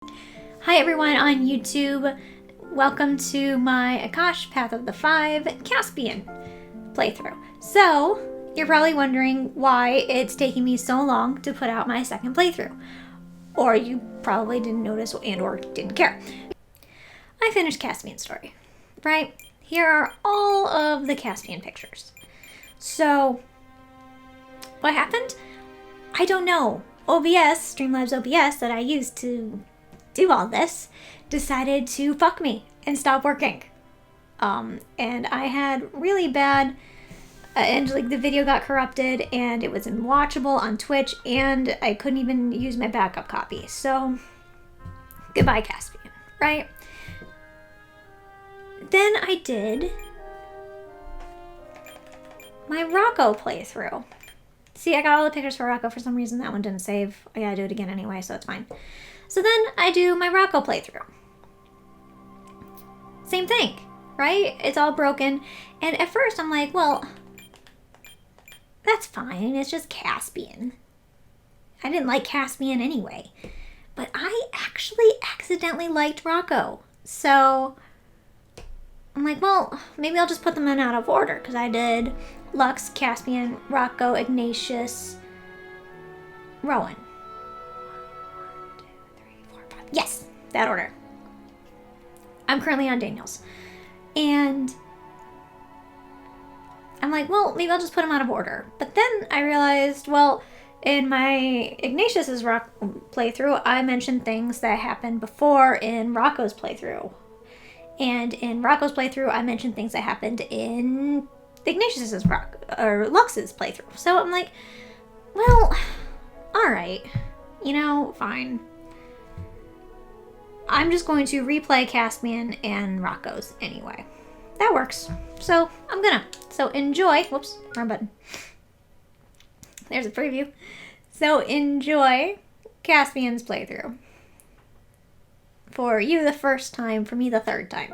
Hi everyone on YouTube. Welcome to my Akash Path of the Five Caspian playthrough. So, you're probably wondering why it's taking me so long to put out my second playthrough. Or you probably didn't notice and or didn't care. I finished Caspian's story, right? Here are all of the Caspian pictures. So, what happened? I don't know. OBS, Streamlabs OBS that I used to do all this, decided to fuck me and stop working. And I had really bad, and like the video got corrupted and it was unwatchable on Twitch and I couldn't even use my backup copy. So, goodbye Caspian, right? Then I did my Rocco playthrough. See, I got all the pictures for Rocco. For some reason, that one didn't save. I gotta do it again anyway, so it's fine. So then I do my Rocco playthrough. Same thing, right? It's all broken. And at first, I'm like, well, that's fine. It's just Caspian. I didn't like Caspian anyway. But I actually accidentally liked Rocco. So I'm like, well, maybe I'll just put them in out of order. Because I did Lux, Caspian, Rocco, Ignatius, Rowan. 1, 2, 3, 4, 5. Yes, that order. I'm currently on Daniel's. And I'm like, well, maybe I'll just put them out of order. But then I realized, well, in my Ignatius's playthrough, I mentioned things that happened before in Rocco's playthrough. And in Rocco's playthrough, I mentioned things that happened in Ignatius's Lux's playthrough. So I'm like, well, alright. You know, fine. I'm just going to replay Caspian and Rocco's anyway. That works. So I'm gonna. So enjoy. Whoops, wrong button. There's a preview. So enjoy Caspian's playthrough. For you the first time, for me the third time.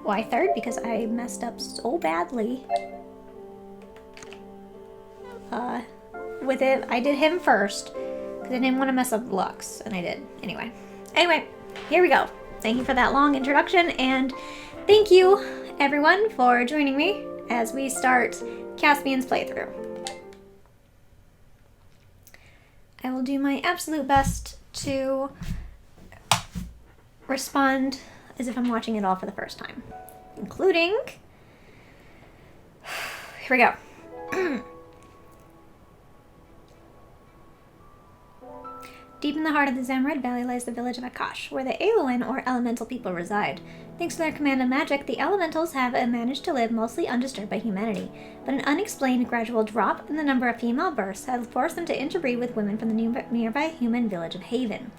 Why third? Because I messed up so badly. With it, I did him first. Because I didn't want to mess up Lux, and I did. Anyway, here we go. Thank you for that long introduction, and thank you, everyone, for joining me as we start Caspian's playthrough. I will do my absolute best to respond as if I'm watching it all for the first time, including, here we go. Deep in the heart of the Zamrud Valley lies the village of Akash, where the Aloin, or elemental people, reside. Thanks to their command of magic, the elementals have managed to live mostly undisturbed by humanity, but an unexplained gradual drop in the number of female births has forced them to interbreed with women from the nearby human village of Haven.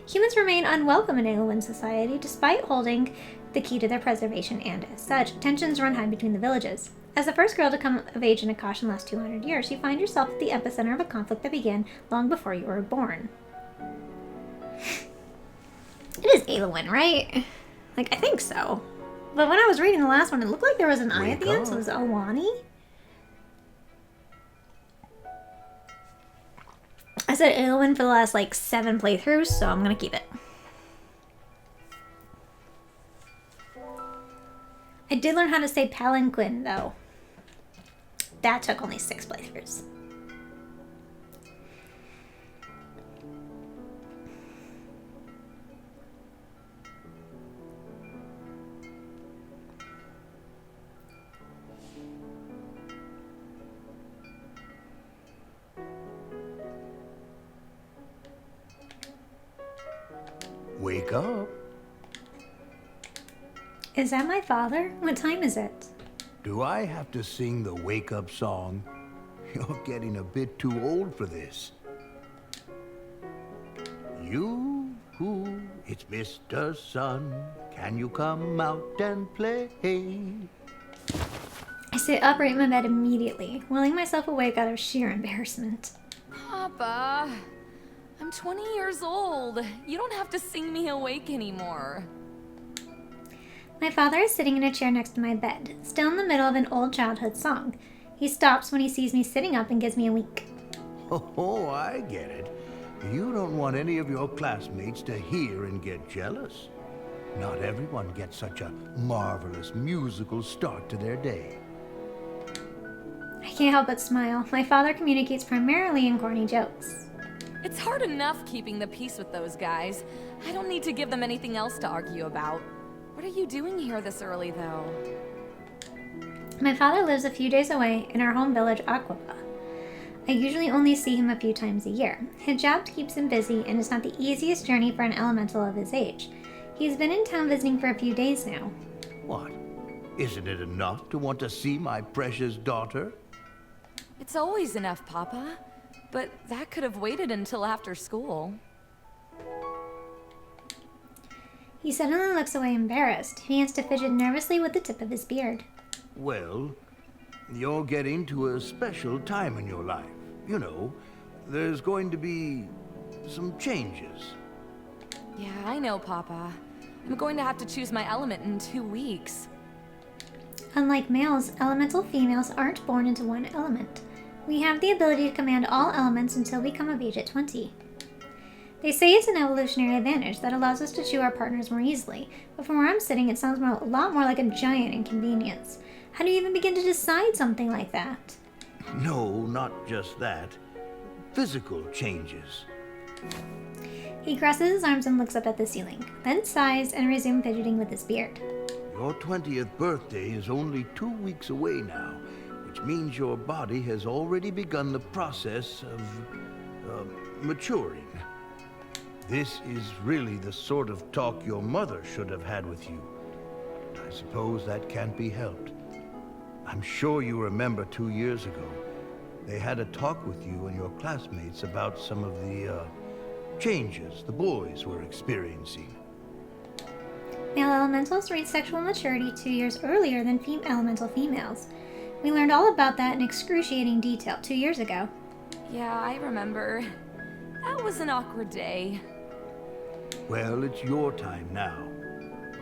Humans remain unwelcome in Aloin society, despite holding the key to their preservation, and as such, tensions run high between the villages. As the first girl to come of age in Akash in the last 200 years, you find yourself at the epicenter of a conflict that began long before you were born. It is Aloin, right? Like, I think so. But when I was reading the last one, it looked like there was an I at the end, so it was Awani. I said Aloin for the last, 7 playthroughs, so I'm gonna keep it. I did learn how to say palanquin, though. That took only 6 playthroughs. Wake up. Is that my father? What time is it? Do I have to sing the wake-up song? You're getting a bit too old for this. You, who? It's Mr. Sun. Can you come out and play? I sit upright in my bed immediately, willing myself awake out of sheer embarrassment. Papa, I'm 20 years old. You don't have to sing me awake anymore. My father is sitting in a chair next to my bed, still in the middle of an old childhood song. He stops when he sees me sitting up and gives me a wink. Oh, I get it. You don't want any of your classmates to hear and get jealous. Not everyone gets such a marvelous musical start to their day. I can't help but smile. My father communicates primarily in corny jokes. It's hard enough keeping the peace with those guys. I don't need to give them anything else to argue about. What are you doing here this early, though? My father lives a few days away in our home village, Aquaba. I usually only see him a few times a year. His job keeps him busy, and it's not the easiest journey for an elemental of his age. He's been in town visiting for a few days now. What? Isn't it enough to want to see my precious daughter? It's always enough, Papa. But that could have waited until after school. He suddenly looks away embarrassed. He begins to fidget nervously with the tip of his beard. Well, you're getting to a special time in your life. You know, there's going to be some changes. Yeah, I know, Papa. I'm going to have to choose my element in 2 weeks. Unlike males, elemental females aren't born into one element. We have the ability to command all elements until we come of age at 20. They say it's an evolutionary advantage that allows us to choose our partners more easily, but from where I'm sitting it sounds a lot more like a giant inconvenience. How do you even begin to decide something like that? No, not just that. Physical changes. He crosses his arms and looks up at the ceiling, then sighs and resumes fidgeting with his beard. Your 20th birthday is only 2 weeks away now, which means your body has already begun the process of maturing. This is really the sort of talk your mother should have had with you. I suppose that can't be helped. I'm sure you remember 2 years ago, they had a talk with you and your classmates about some of the changes the boys were experiencing. Male elementals reach sexual maturity 2 years earlier than elemental females. We learned all about that in excruciating detail 2 years ago. Yeah, I remember. That was an awkward day. Well, it's your time now.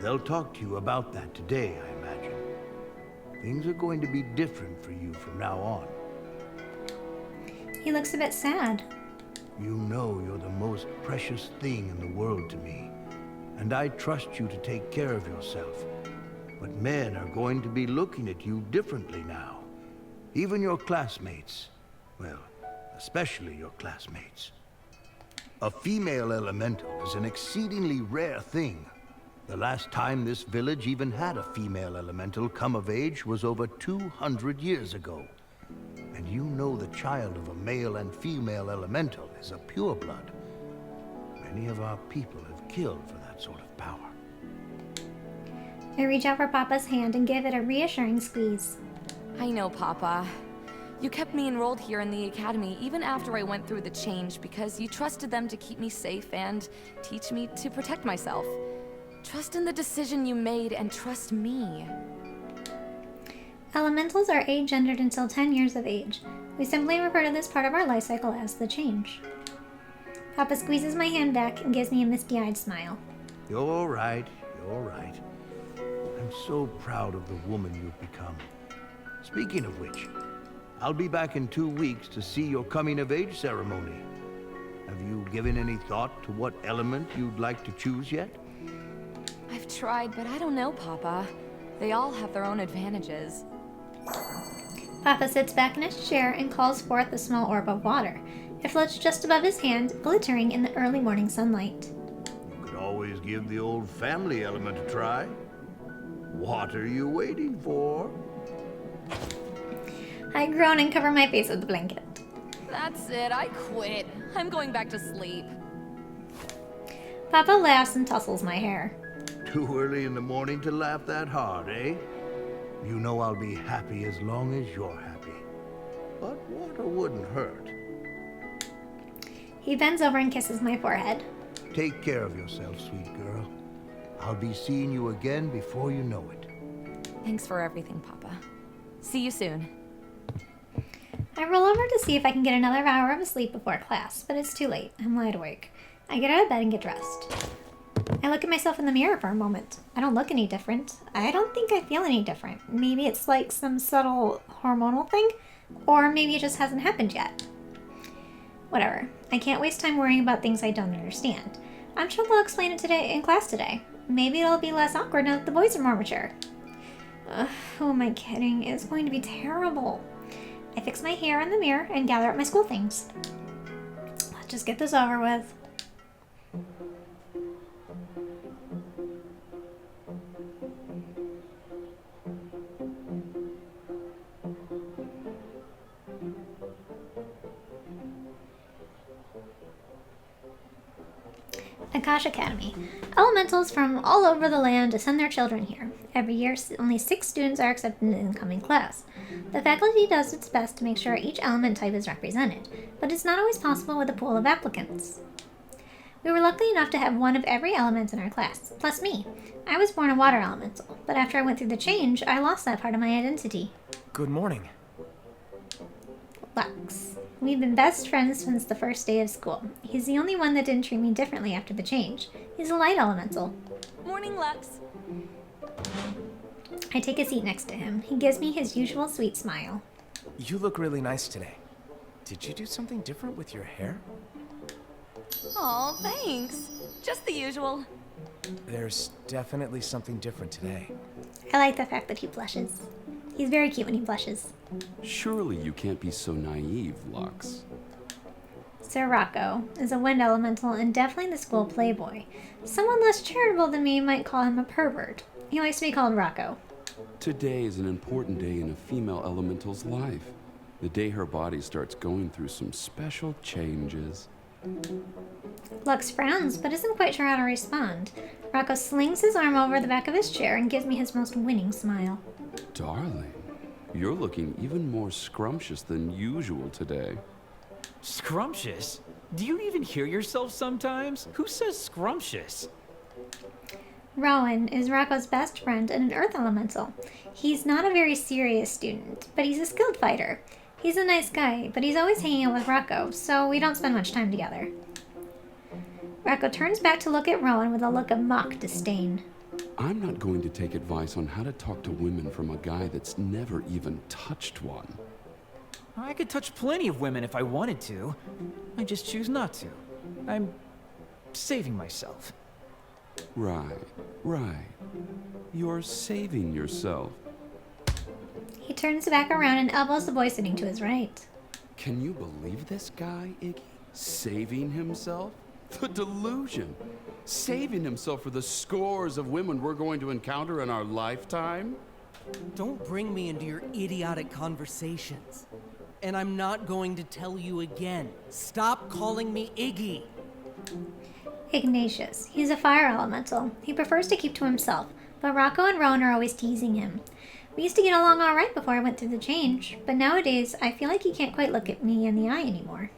They'll talk to you about that today, I imagine. Things are going to be different for you from now on. He looks a bit sad. You know you're the most precious thing in the world to me, and I trust you to take care of yourself. But men are going to be looking at you differently now. Even your classmates. Well, especially your classmates. A female elemental is an exceedingly rare thing. The last time this village even had a female elemental come of age was over 200 years ago. And you know the child of a male and female elemental is a pureblood. Many of our people have killed for that sort of power. I reach out for Papa's hand and give it a reassuring squeeze. I know, Papa. You kept me enrolled here in the academy even after I went through the change because you trusted them to keep me safe and teach me to protect myself. Trust in the decision you made and trust me. Elementals are age-gendered until 10 years of age. We simply refer to this part of our life cycle as the change. Papa squeezes my hand back and gives me a misty-eyed smile. You're right, you're right. I'm so proud of the woman you've become. Speaking of which, I'll be back in 2 weeks to see your coming-of-age ceremony. Have you given any thought to what element you'd like to choose yet? I've tried, but I don't know, Papa. They all have their own advantages. Papa sits back in his chair and calls forth a small orb of water. It floats just above his hand, glittering in the early morning sunlight. You could always give the old family element a try. What are you waiting for? I groan and cover my face with the blanket. That's it, I quit. I'm going back to sleep. Papa laughs and tussles my hair. Too early in the morning to laugh that hard, eh? You know I'll be happy as long as you're happy. But water wouldn't hurt. He bends over and kisses my forehead. Take care of yourself, sweet girl. I'll be seeing you again before you know it. Thanks for everything, Papa. See you soon. I roll over to see if I can get another hour of sleep before class, but it's too late. I'm wide awake. I get out of bed and get dressed. I look at myself in the mirror for a moment. I don't look any different. I don't think I feel any different. Maybe it's like some subtle hormonal thing, or maybe it just hasn't happened yet. Whatever. I can't waste time worrying about things I don't understand. I'm sure they'll explain it today in class today. Maybe it'll be less awkward now that the boys are more mature. Who am I kidding? It's going to be terrible. I fix my hair in the mirror and gather up my school things. Let's just get this over with. Akash Academy. Elementals from all over the land send their children here. Every year, only 6 students are accepted in the incoming class. The faculty does its best to make sure each element type is represented, but it's not always possible with a pool of applicants. We were lucky enough to have one of every element in our class, plus me. I was born a water elemental, but after I went through the change, I lost that part of my identity. Good morning. Lux. We've been best friends since the first day of school. He's the only one that didn't treat me differently after the change. He's a light elemental. Morning, Lux. I take a seat next to him. He gives me his usual sweet smile. You look really nice today. Did you do something different with your hair? Aw, thanks. Just the usual. There's definitely something different today. I like the fact that he blushes. He's very cute when he blushes. Surely you can't be so naive, Lux. Sir Rocco is a wind elemental and definitely the school playboy. Someone less charitable than me might call him a pervert. He likes to be called Rocco. Today is an important day in a female elemental's life. The day her body starts going through some special changes. Lux frowns, but isn't quite sure how to respond. Rocco slings his arm over the back of his chair and gives me his most winning smile. Darling, you're looking even more scrumptious than usual today. Scrumptious? Do you even hear yourself sometimes? Who says scrumptious? Rowan is Rocco's best friend and an earth elemental. He's not a very serious student, but he's a skilled fighter. He's a nice guy, but he's always hanging out with Rocco, so we don't spend much time together. Rocco turns back to look at Rowan with a look of mock disdain. I'm not going to take advice on how to talk to women from a guy that's never even touched one. I could touch plenty of women if I wanted to. I just choose not to. I'm saving myself. Right. You're saving yourself. He turns back around and elbows the boy sitting to his right. Can you believe this guy, Iggy? Saving himself? The delusion. Saving himself for the scores of women we're going to encounter in our lifetime? Don't bring me into your idiotic conversations. And I'm not going to tell you again. Stop calling me Iggy. Ignatius. He's a fire elemental. He prefers to keep to himself, but Rocco and Rowan are always teasing him. We used to get along all right before I went through the change, but nowadays I feel like he can't quite look at me in the eye anymore.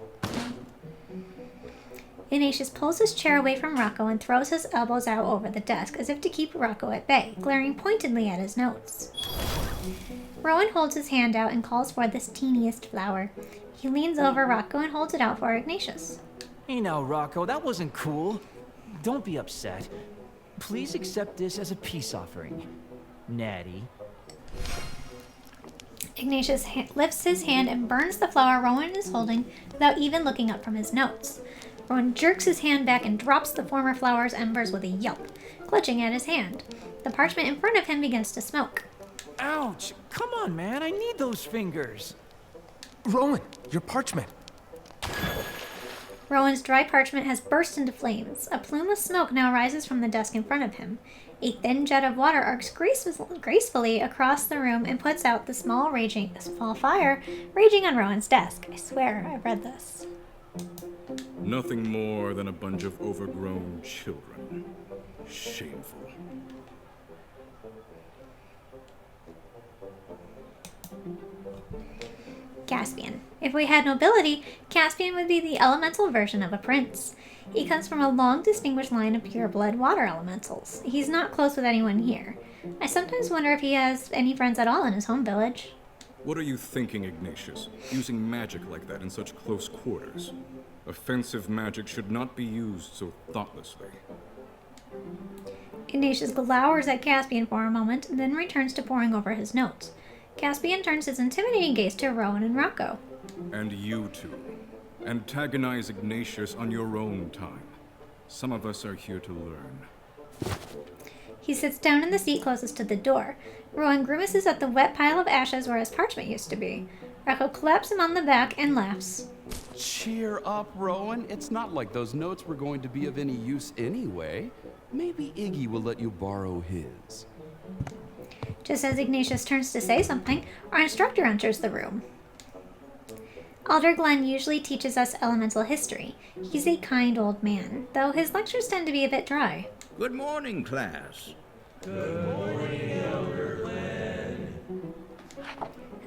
Ignatius pulls his chair away from Rocco and throws his elbows out over the desk as if to keep Rocco at bay, glaring pointedly at his notes. Rowan holds his hand out and calls for this teeniest flower. He leans over Rocco and holds it out for Ignatius. Hey now, Rocco, that wasn't cool. Don't be upset. Please accept this as a peace offering. Natty. Ignatius lifts his hand and burns the flower Rowan is holding without even looking up from his notes. Rowan jerks his hand back and drops the former flower's embers with a yelp, clutching at his hand. The parchment in front of him begins to smoke. Ouch! Come on, man, I need those fingers. Rowan, your parchment. Rowan's dry parchment has burst into flames. A plume of smoke now rises from the desk in front of him. A thin jet of water arcs gracefully across the room and puts out the small fire raging on Rowan's desk. I swear I've read this. Nothing more than a bunch of overgrown children. Shameful. Caspian. If we had nobility, Caspian would be the elemental version of a prince. He comes from a long, distinguished line of pure-blood water elementals. He's not close with anyone here. I sometimes wonder if he has any friends at all in his home village. What are you thinking, Ignatius? Using magic like that in such close quarters? Offensive magic should not be used so thoughtlessly. Ignatius glowers at Caspian for a moment, then returns to poring over his notes. Caspian turns his intimidating gaze to Rowan and Rocco. And you two. Antagonize Ignatius on your own time. Some of us are here to learn. He sits down in the seat closest to the door. Rowan grimaces at the wet pile of ashes where his parchment used to be. Rocco claps him on the back and laughs. Cheer up, Rowan. It's not like those notes were going to be of any use anyway. Maybe Iggy will let you borrow his. Just as Ignatius turns to say something, our instructor enters the room. Alder Glenn usually teaches us elemental history. He's a kind old man, though his lectures tend to be a bit dry. Good morning, class.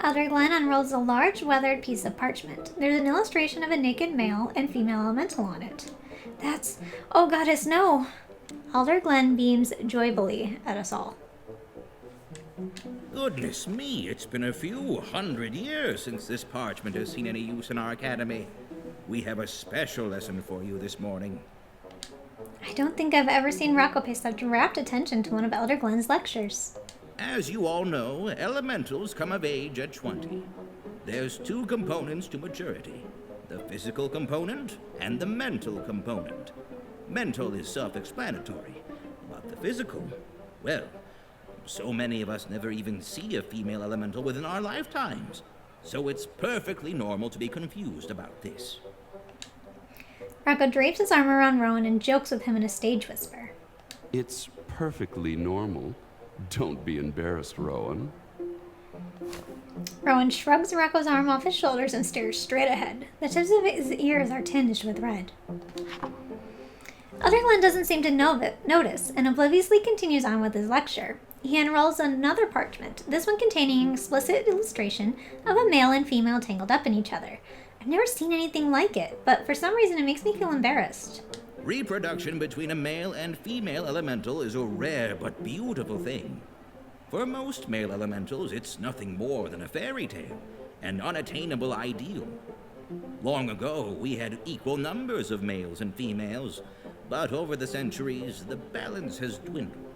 Elder Glenn unrolls a large, weathered piece of parchment. There's an illustration of a naked male and female elemental on it. That's... oh goddess, no! Elder Glenn beams joyfully at us all. Goodness me, it's been a few hundred years since this parchment has seen any use in our academy. We have a special lesson for you this morning. I don't think I've ever seen Rocco pay such rapt attention to one of Elder Glenn's lectures. As you all know, elementals come of age at 20. There's two components to maturity, the physical component and the mental component. Mental is self-explanatory, but the physical, well, so many of us never even see a female elemental within our lifetimes, so it's perfectly normal to be confused about this. Rocco drapes his arm around Rowan and jokes with him in a stage whisper. It's perfectly normal. Don't be embarrassed, Rowan. Rowan shrugs Rocco's arm off his shoulders and stares straight ahead. The tips of his ears are tinged with red. Elder Glenn doesn't seem to notice and obliviously continues on with his lecture. He unrolls another parchment, this one containing an explicit illustration of a male and female tangled up in each other. I've never seen anything like it, but for some reason it makes me feel embarrassed. Reproduction between a male and female elemental is a rare but beautiful thing. For most male elementals, it's nothing more than a fairy tale, an unattainable ideal. Long ago, we had equal numbers of males and females, but over the centuries, the balance has dwindled.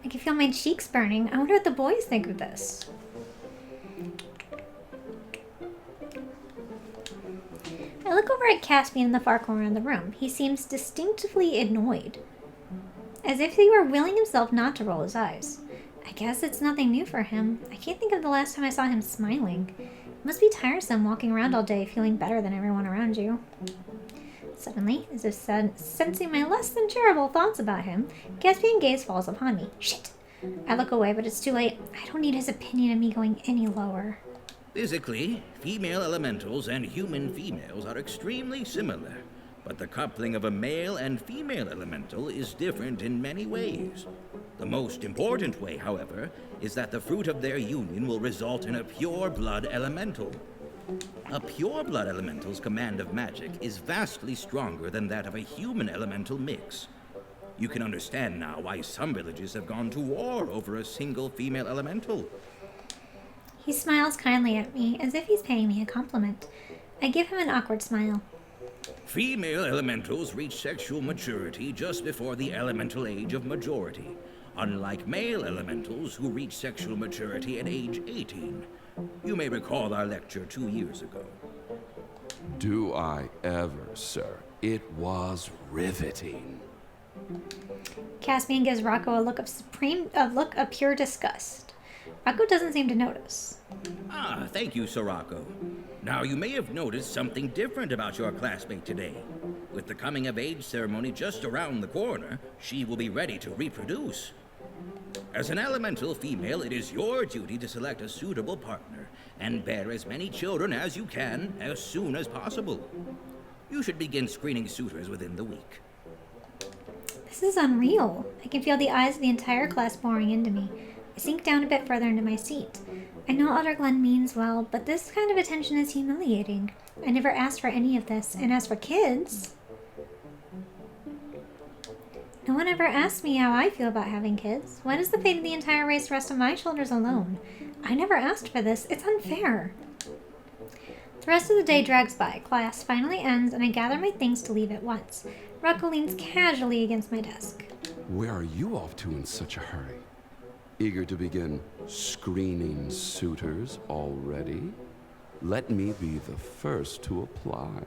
I can feel my cheeks burning. I wonder what the boys think of this. I look over at Caspian in the far corner of the room. He seems distinctly annoyed, as if he were willing himself not to roll his eyes. I guess it's nothing new for him. I can't think of the last time I saw him smiling. It must be tiresome walking around all day feeling better than everyone around you. Suddenly, as if sensing my less than charitable thoughts about him, Caspian's gaze falls upon me. Shit! I look away, but it's too late. I don't need his opinion of me going any lower. Physically, female elementals and human females are extremely similar, but the coupling of a male and female elemental is different in many ways. The most important way, however, is that the fruit of their union will result in a pure blood elemental. A pure blood elemental's command of magic is vastly stronger than that of a human elemental mix. You can understand now why some villages have gone to war over a single female elemental. He smiles kindly at me, as if he's paying me a compliment. I give him an awkward smile. Female elementals reach sexual maturity just before the elemental age of majority, unlike male elementals who reach sexual maturity at age 18. You may recall our lecture 2 years ago. Do I ever, sir? It was riveting. Caspian gives Rocco a look of pure disgust. Rocco doesn't seem to notice. Ah, thank you, Sirocco. Now, you may have noticed something different about your classmate today. With the coming-of-age ceremony just around the corner, she will be ready to reproduce. As an elemental female, it is your duty to select a suitable partner and bear as many children as you can as soon as possible. You should begin screening suitors within the week. This is unreal. I can feel the eyes of the entire class boring into me. I sink down a bit further into my seat. I know Elder Glenn means well, but this kind of attention is humiliating. I never asked for any of this, and as for kids... No one ever asked me how I feel about having kids. Why does the fate of the entire race rest on my shoulders alone? I never asked for this. It's unfair. The rest of the day drags by. Class finally ends, and I gather my things to leave at once. Rocco leans casually against my desk. Where are you off to in such a hurry? Eager to begin screening suitors already? let me be the first to apply.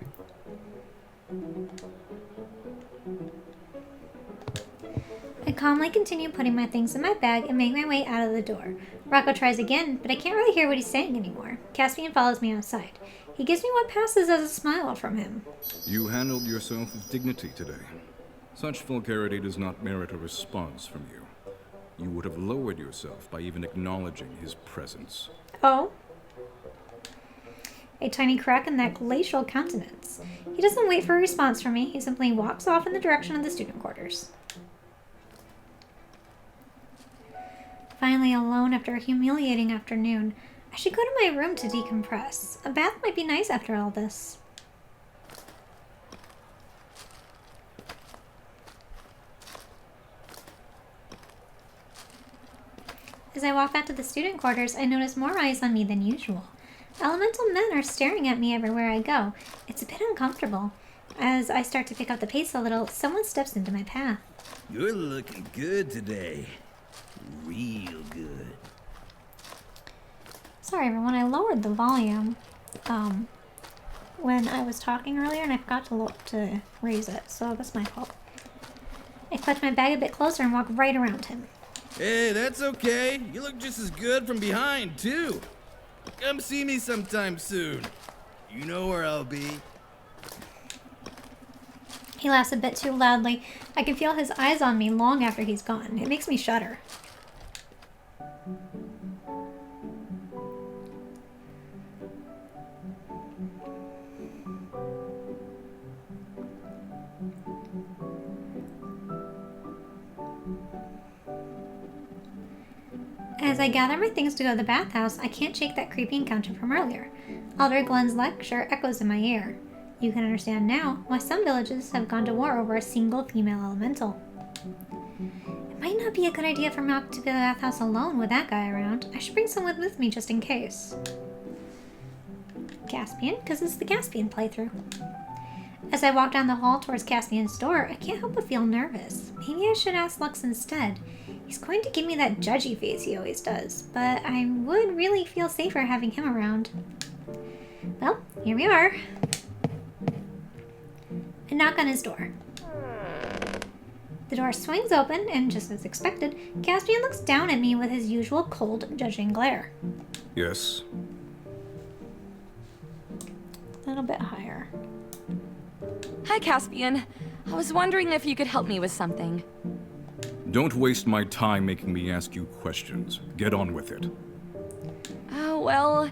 I calmly continue putting my things in my bag and make my way out of the door. Rocco tries again, but I can't really hear what he's saying anymore. Caspian follows me outside. He gives me what passes as a smile from him. You handled yourself with dignity today. Such vulgarity does not merit a response from you. You would have lowered yourself by even acknowledging his presence. Oh? A tiny crack in that glacial countenance. He doesn't wait for a response from me. He simply walks off in the direction of the student quarters. Finally alone after a humiliating afternoon, I should go to my room to decompress. A bath might be nice after all this. As I walk back to the student quarters, I notice more eyes on me than usual. Elemental men are staring at me everywhere I go. It's a bit uncomfortable. As I start to pick up the pace a little, someone steps into my path. You're looking good today. Real good. Sorry everyone, I lowered the volume when I was talking earlier and I forgot to raise it, so that's my fault. I clutch my bag a bit closer and walk right around him. Hey, that's okay. You look just as good from behind, too. Come see me sometime soon. You know where I'll be. He laughs a bit too loudly. I can feel his eyes on me long after he's gone. It makes me shudder. As I gather my things to go to the bathhouse, I can't shake that creepy encounter from earlier. Elder Glenn's lecture echoes in my ear. You can understand now why some villages have gone to war over a single female elemental. It might not be a good idea for me to go to the bathhouse alone with that guy around. I should bring someone with me just in case. Caspian, because it's the Caspian playthrough. As I walk down the hall towards Caspian's door, I can't help but feel nervous. Maybe I should ask Lux instead. He's going to give me that judgy face he always does, but I would really feel safer having him around. Well, here we are. I knock on his door. The door swings open, and just as expected, Caspian looks down at me with his usual cold, judging glare. Yes? A little bit higher. Hi, Caspian. I was wondering if you could help me with something. Don't waste my time making me ask you questions. Get on with it. Oh, well,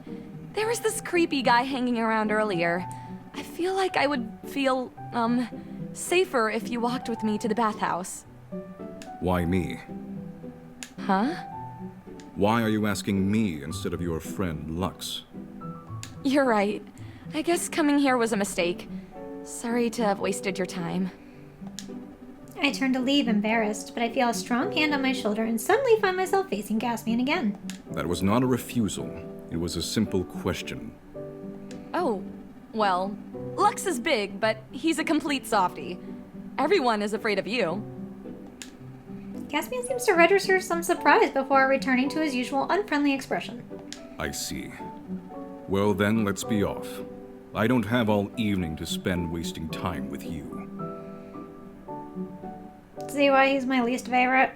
there was this creepy guy hanging around earlier. I feel like I would feel, safer if you walked with me to the bathhouse. Why me? Huh? Why are you asking me instead of your friend Lux? You're right. I guess coming here was a mistake. Sorry to have wasted your time. I turn to leave, embarrassed, but I feel a strong hand on my shoulder and suddenly find myself facing Caspian again. That was not a refusal. It was a simple question. Oh, well, Lux is big, but he's a complete softie. Everyone is afraid of you. Caspian seems to register some surprise before returning to his usual unfriendly expression. I see. Well then, let's be off. I don't have all evening to spend wasting time with you. See why he's my least favorite?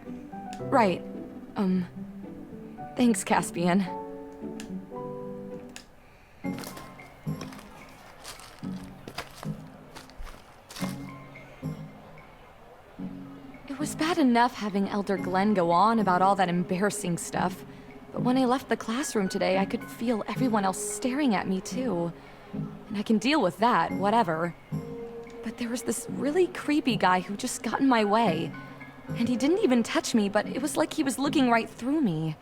Right. Thanks, Caspian. It was bad enough having Elder Glenn go on about all that embarrassing stuff, but when I left the classroom today, I could feel everyone else staring at me too. And I can deal with that, whatever. But there was this really creepy guy who just got in my way. And he didn't even touch me, but it was like he was looking right through me.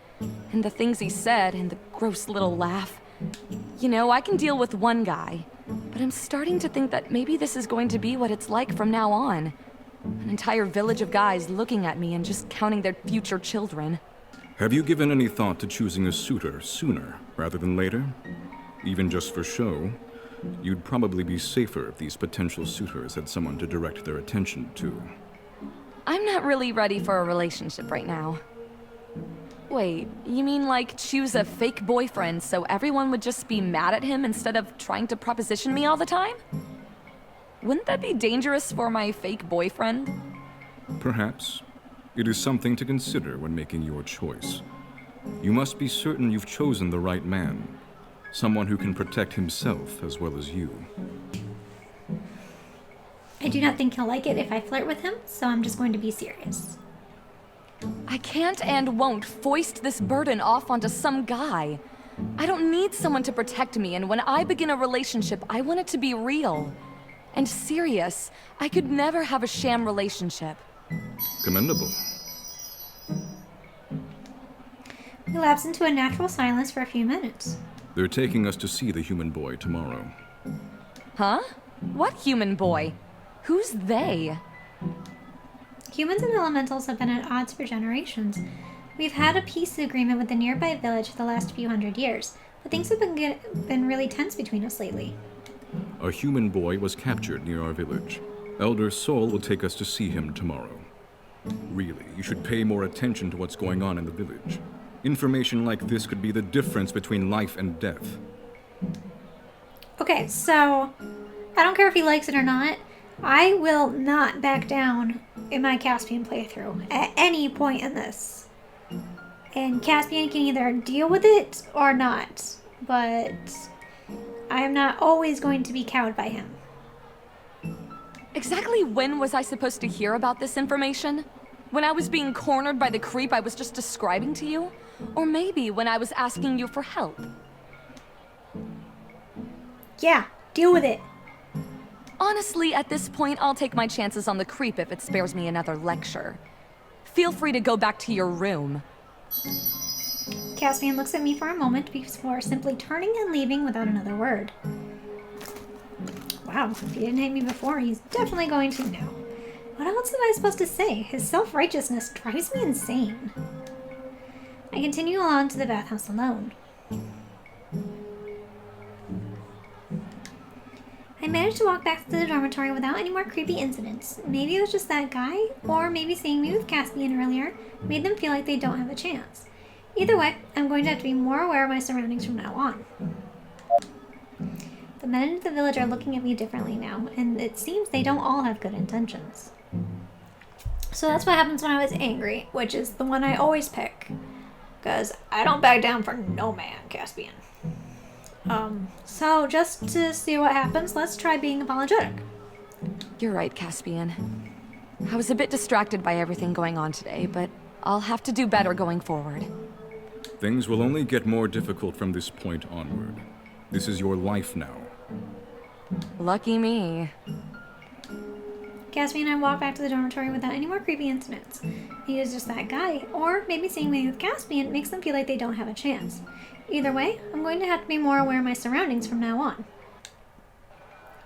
And the things he said, and the gross little laugh. You know, I can deal with one guy, but I'm starting to think that maybe this is going to be what it's like from now on. An entire village of guys looking at me and just counting their future children. Have you given any thought to choosing a suitor sooner rather than later? Even just for show? You'd probably be safer if these potential suitors had someone to direct their attention to. I'm not really ready for a relationship right now. Wait, you mean like choose a fake boyfriend so everyone would just be mad at him instead of trying to proposition me all the time? Wouldn't that be dangerous for my fake boyfriend? Perhaps. It is something to consider when making your choice. You must be certain you've chosen the right man. Someone who can protect himself as well as you. I do not think he'll like it if I flirt with him, so I'm just going to be serious. I can't and won't foist this burden off onto some guy. I don't need someone to protect me, and when I begin a relationship, I want it to be real. And serious. I could never have a sham relationship. Commendable. We lapse into a natural silence for a few minutes. They're taking us to see the human boy tomorrow. Huh? What human boy? Who's they? Humans and elementals have been at odds for generations. We've had a peace agreement with the nearby village for the last few hundred years, but things have been really tense between us lately. A human boy was captured near our village. Elder Sol will take us to see him tomorrow. Really, you should pay more attention to what's going on in the village. Information like this could be the difference between life and death. Okay, so I don't care if he likes it or not. I will not back down in my Caspian playthrough at any point in this. And Caspian can either deal with it or not, but I am not always going to be cowed by him. Exactly when was I supposed to hear about this information? When I was being cornered by the creep I was just describing to you? Or maybe when I was asking you for help? Yeah, deal with it. Honestly, at this point, I'll take my chances on the creep if it spares me another lecture. Feel free to go back to your room. Caspian looks at me for a moment before simply turning and leaving without another word. Wow, if he didn't hate me before, he's definitely going to now. What else am I supposed to say? His self-righteousness drives me insane. I continue along to the bathhouse alone. I managed to walk back to the dormitory without any more creepy incidents. Maybe it was just that guy, or maybe seeing me with Caspian earlier made them feel like they don't have a chance. Either way, I'm going to have to be more aware of my surroundings from now on. The men in the village are looking at me differently now, and it seems they don't all have good intentions. So that's what happens when I was angry, which is the one I always pick. Because I don't back down for no man, Caspian. So just to see what happens, let's try being apologetic. You're right, Caspian. I was a bit distracted by everything going on today, but I'll have to do better going forward. Things will only get more difficult from this point onward. This is your life now. Lucky me. Caspian and I walk back to the dormitory without any more creepy incidents. He is just that guy, or maybe seeing me with Caspian makes them feel like they don't have a chance. Either way, I'm going to have to be more aware of my surroundings from now on.